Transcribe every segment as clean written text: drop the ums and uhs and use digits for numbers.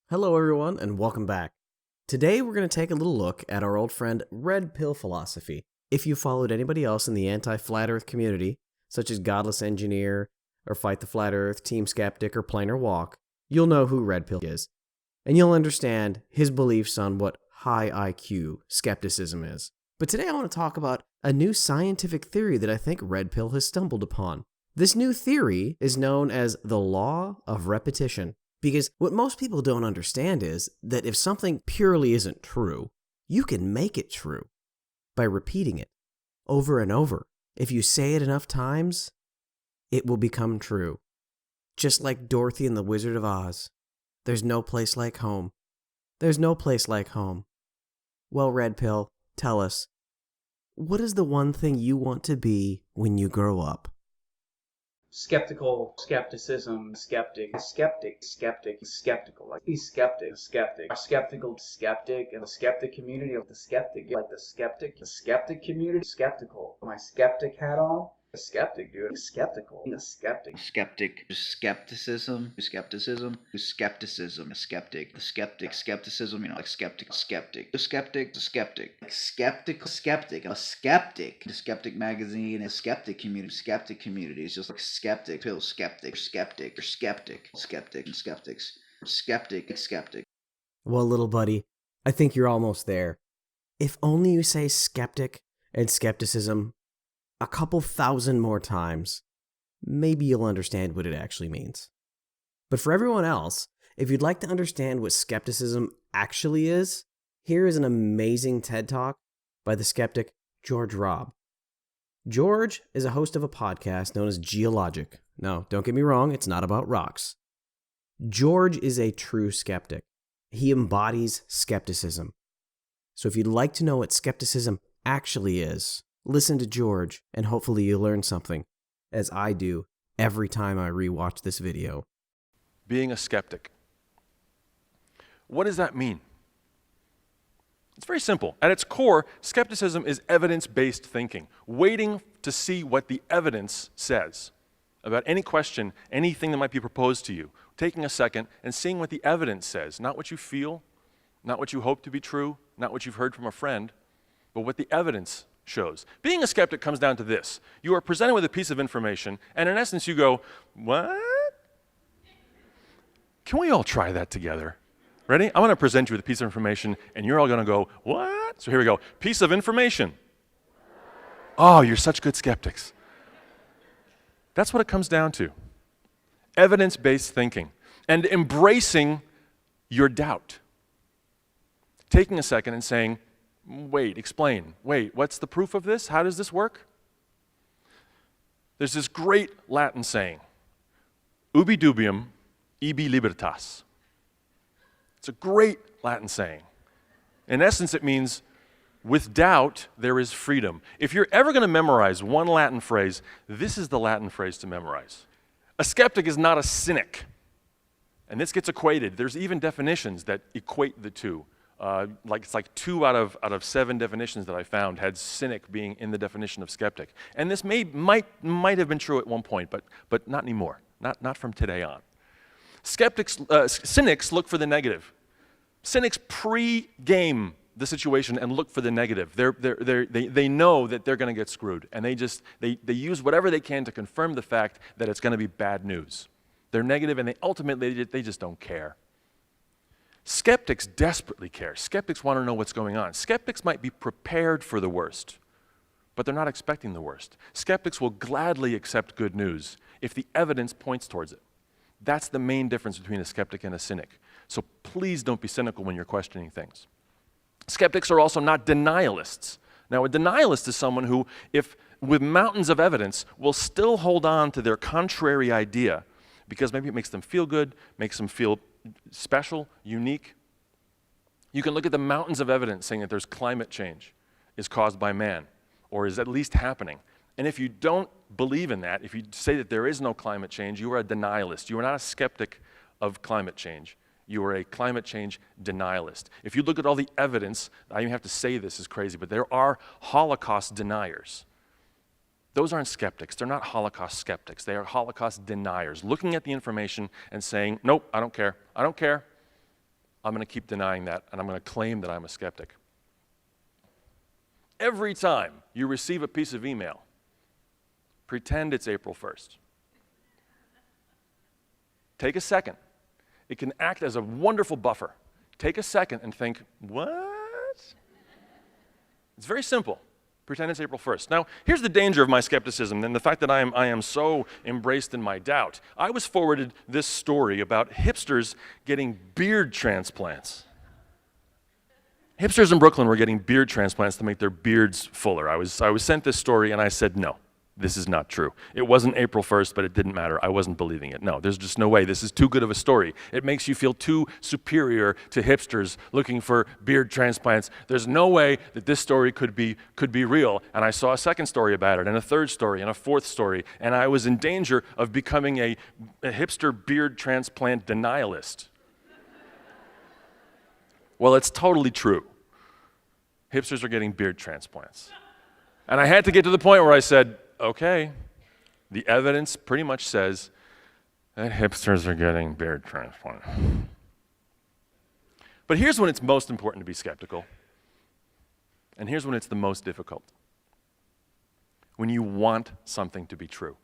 Hello everyone and welcome back. Today we're going to take a little look at our old friend Red Pill Philosophy. If you followed anybody else in the anti-flat earth community, such as Godless Engineer, or Fight the Flat Earth, Team Skeptic, or Plain or Walk, you'll know who Red Pill is. And you'll understand his beliefs on what high IQ skepticism is. But today I want to talk about a new scientific theory that I think Red Pill has stumbled upon. This new theory is known as the law of repetition. Because what most people don't understand is that if something purely isn't true, you can make it true by repeating it over and over. If you say it enough times, it will become true. Just like Dorothy and the Wizard of Oz. There's no place like home. There's no place like home. Well, Red Pill, tell us, what is the one thing you want to be when you grow up? Skeptical, skepticism, skeptical. Like be skeptic, a skeptical skeptic, and the skeptic community of the skeptic, like the skeptic community, skeptical. My skeptic hat on. A skeptic, dude. Skeptical. A skeptic. Skepticism, a skeptic, skepticism, like skeptic, the skeptic magazine, a skeptic community is just like skeptic, Pill, skeptic. Well, little buddy, I think you're almost there. If only you say skeptic and skepticism a couple thousand more times, maybe you'll understand what it actually means. But for everyone else, if you'd like to understand what skepticism actually is, here is an amazing TED Talk by the skeptic George Robb. George is a host of a podcast known as Geologic. No, don't get me wrong, it's not about rocks. George is a true skeptic. He embodies skepticism. So if you'd like to know what skepticism actually is, listen to George, and hopefully you'll learn something, as I do every time I rewatch this video. Being a skeptic. What does that mean? It's very simple. At its core, skepticism is evidence-based thinking, waiting to see what the evidence says about any question, anything that might be proposed to you, taking a second and seeing what the evidence says, not what you feel, not what you hope to be true, not what you've heard from a friend, but what the evidence shows. Being a skeptic comes down to this. You are presented with a piece of information, and in essence you go, what? Can we all try that together? Ready? I'm going to present you with a piece of information, and you're all going to go, what? So here we go. Piece of information. Oh, you're such good skeptics. That's what it comes down to. Evidence-based thinking and embracing your doubt. Taking a second and saying, wait, explain. Wait, what's the proof of this? How does this work? There's this great Latin saying, ubi dubium, ibi libertas. It's a great Latin saying. In essence, it means, with doubt, there is freedom. If you're ever going to memorize one Latin phrase, this is the Latin phrase to memorize. A skeptic is not a cynic. And this gets equated. There's even definitions that equate the two. It's like 2 out of 7 definitions that I found had cynic being in the definition of skeptic. And this might have been true at one point, but not anymore. Not from today on. Cynics look for the negative. Cynics pre-game the situation and look for the negative. They know that they're going to get screwed, and they use whatever they can to confirm the fact that it's going to be bad news. They're negative, and they just don't care. Skeptics desperately care. Skeptics want to know what's going on. Skeptics might be prepared for the worst, but they're not expecting the worst. Skeptics will gladly accept good news if the evidence points towards it. That's the main difference between a skeptic and a cynic. So please don't be cynical when you're questioning things. Skeptics are also not denialists. Now, a denialist is someone who, if with mountains of evidence, will still hold on to their contrary idea because maybe it makes them feel good, makes them feel special, unique. You can look at the mountains of evidence saying that there's climate change is caused by man or is at least happening. And if you don't believe in that, if you say that there is no climate change, you are a denialist. You are not a skeptic of climate change. You are a climate change denialist. If you look at all the evidence, I even have to say this is crazy, but there are Holocaust deniers. Those aren't skeptics. They're not Holocaust skeptics. They are Holocaust deniers, looking at the information and saying, nope, I don't care. I don't care. I'm going to keep denying that, and I'm going to claim that I'm a skeptic. Every time you receive a piece of email, pretend it's April 1st. Take a second. It can act as a wonderful buffer. Take a second and think, what? It's very simple. Pretend it's April 1st. Now, here's the danger of my skepticism and the fact that I am so embraced in my doubt. I was forwarded this story about hipsters getting beard transplants. Hipsters in Brooklyn were getting beard transplants to make their beards fuller. I was sent this story and I said, no, this is not true. It wasn't April 1st, but it didn't matter. I wasn't believing it. No, there's just no way. This is too good of a story. It makes you feel too superior to hipsters looking for beard transplants. There's no way that this story could be real. And I saw a second story about it, and a third story, and a fourth story, and I was in danger of becoming a hipster beard transplant denialist. Well, it's totally true. Hipsters are getting beard transplants. And I had to get to the point where I said, okay, the evidence pretty much says that hipsters are getting beard transplants. But here's when it's most important to be skeptical. And here's when it's the most difficult. When you want something to be true.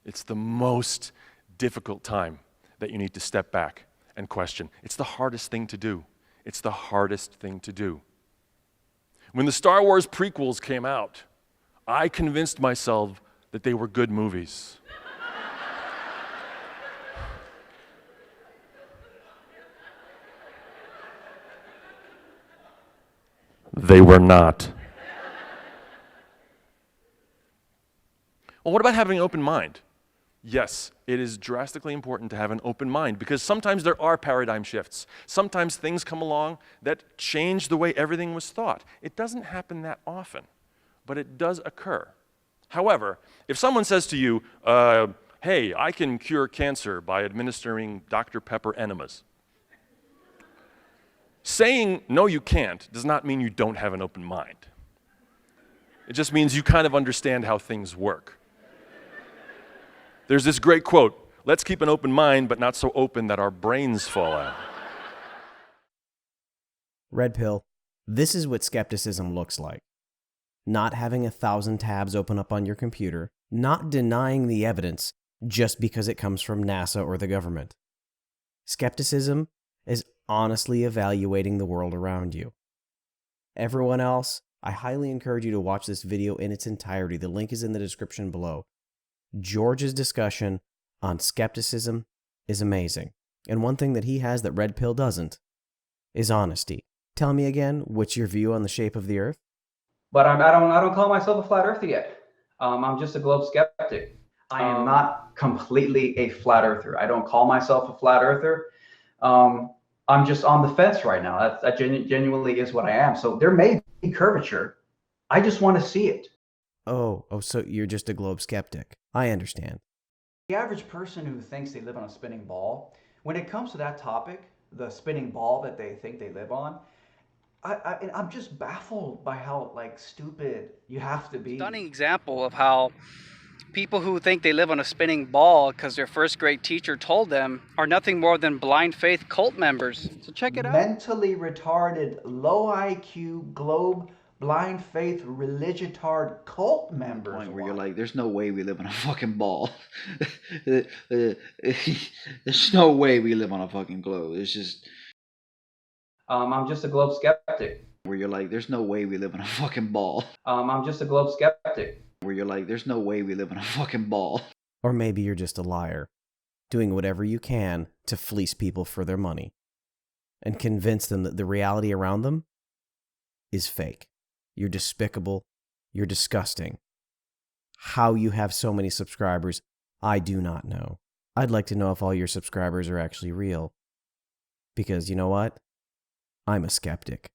It's the most difficult time that you need to step back and question. It's the hardest thing to do. It's the hardest thing to do. When the Star Wars prequels came out, I convinced myself that they were good movies. They were not. Well, what about having an open mind? Yes, it is drastically important to have an open mind because sometimes there are paradigm shifts. Sometimes things come along that change the way everything was thought. It doesn't happen that often, but it does occur. However, if someone says to you, hey, I can cure cancer by administering Dr. Pepper enemas, saying no you can't does not mean you don't have an open mind. It just means you kind of understand how things work. There's this great quote, let's keep an open mind, but not so open that our brains fall out. Red Pill, this is what skepticism looks like. Not having 1,000 tabs open up on your computer, not denying the evidence just because it comes from NASA or the government. Skepticism is honestly evaluating the world around you. Everyone else, I highly encourage you to watch this video in its entirety. The link is in the description below. George's discussion on skepticism is amazing. And one thing that he has that Red Pill doesn't is honesty. Tell me again, what's your view on the shape of the earth? But I don't call myself a flat earther yet. I'm just a globe skeptic. I am not completely a flat earther. I don't call myself a flat earther. I'm just on the fence right now. That genuinely is what I am. So there may be curvature. I just want to see it. Oh, so you're just a globe skeptic. I understand. The average person who thinks they live on a spinning ball, when it comes to that topic, the spinning ball that they think they live on, I'm just baffled by how stupid you have to be. Stunning example of how people who think they live on a spinning ball because their first grade teacher told them are nothing more than blind faith cult members. So check it out. Mentally retarded, low IQ, globe, blind faith, religitard cult members. Point where you're like, there's no way we live on a fucking ball. There's no way we live on a fucking globe. It's just... I'm just a globe skeptic. Where you're like, there's no way we live on a fucking ball. I'm just a globe skeptic. Where you're like, there's no way we live on a fucking ball. Or maybe you're just a liar, doing whatever you can to fleece people for their money and convince them that the reality around them is fake. You're despicable. You're disgusting. How you have so many subscribers, I do not know. I'd like to know if all your subscribers are actually real. Because you know what? I'm a skeptic.